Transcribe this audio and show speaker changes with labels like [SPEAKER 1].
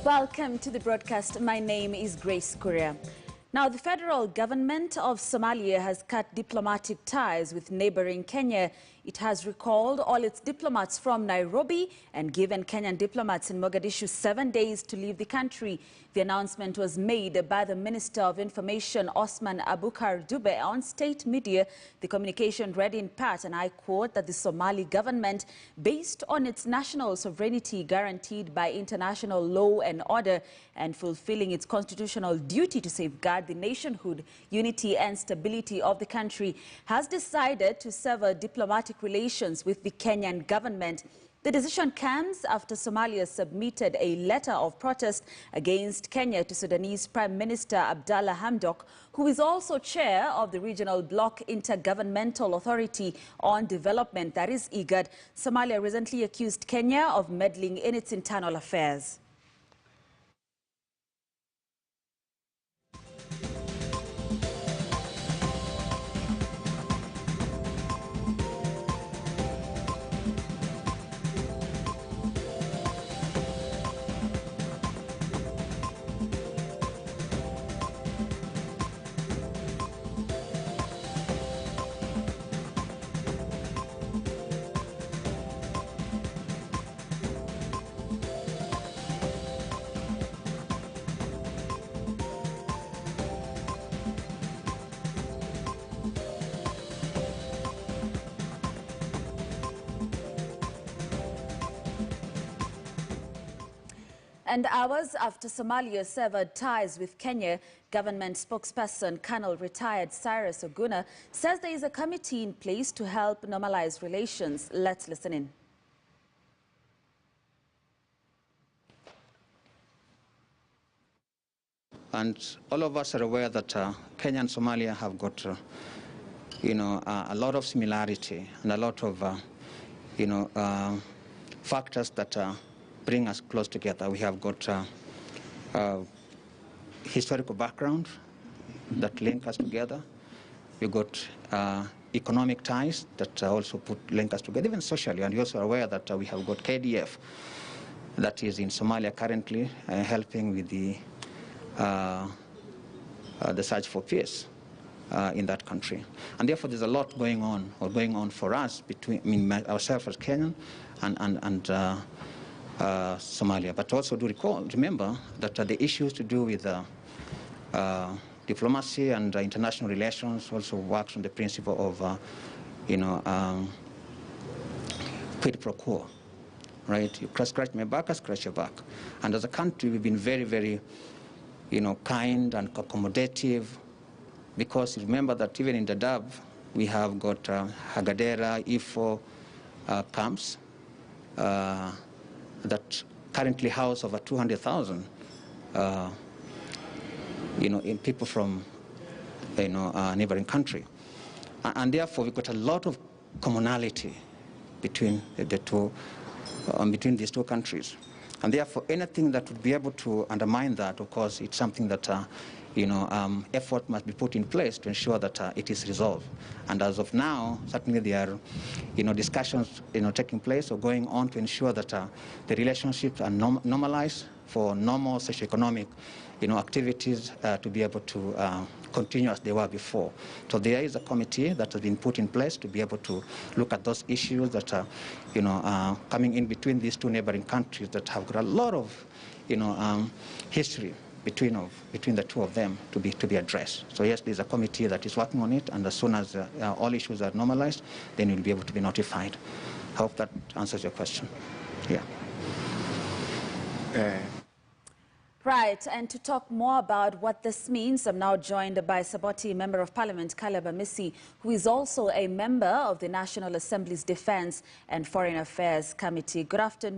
[SPEAKER 1] Welcome to the broadcast. My name is Grace Kuria. Now, the federal government of Somalia has cut diplomatic ties with neighbouring Kenya. It has recalled all its diplomats from Nairobi and given Kenyan diplomats in Mogadishu 7 days to leave the country. The announcement was made by the Minister of Information, Osman Abukar Dubbe, on state media. The communication read in part, and I quote, that the Somali government, based on its national sovereignty guaranteed by international law and order and fulfilling its constitutional duty to safeguard the nationhood, unity and stability of the country, has decided to sever diplomatic relations with the Kenyan government. The decision comes after Somalia submitted a letter of protest against Kenya to Sudanese Prime Minister Abdallah Hamdok, who is also chair of the Regional Bloc Intergovernmental Authority on Development, that is IGAD. Somalia recently accused Kenya of meddling in its internal affairs. And hours after Somalia severed ties with Kenya, government spokesperson Colonel retired Cyrus Oguna says there is a committee in place to help normalize relations. Let's listen in.
[SPEAKER 2] And all of us are aware that Kenya and Somalia have got, a lot of similarity and a lot of, factors that bring us close together. We have got historical background that link us together. We've got economic ties that also link us together, even socially. And you're also aware that we have got KDF that is in Somalia currently helping with the search for peace in that country. And therefore, there's a lot going on for us between ourselves as Kenyan and Somalia. But also do remember that the issues to do with diplomacy and international relations also works on the principle of, quid pro quo, right? You scratch my back, I scratch your back. And as a country, we've been very, very, kind and accommodative, because remember that even in Dadaab, we have got Hagadera, Ifo camps that currently house over 200,000, people from, a neighboring country. And therefore, we've got a lot of commonality between the two, between these two countries. And therefore, anything that would be able to undermine that, of course, it's something that, effort must be put in place to ensure that it is resolved. And as of now, certainly there are, discussions, taking place or going on to ensure that the relationships are normalized for normal socioeconomic, activities to be able to continue as they were before. So there is a committee that has been put in place to be able to look at those issues that are, coming in between these two neighboring countries that have got a lot of, history between the two of them to be addressed. So yes, there's a committee that is working on it, and as soon as all issues are normalized, then you'll be able to be notified. I hope that answers your question. Yeah.
[SPEAKER 1] Right, and to talk more about what this means, I'm now joined by Saboti Member of Parliament Caleb Amisi, who is also a member of the National Assembly's Defence and Foreign Affairs Committee. Good afternoon.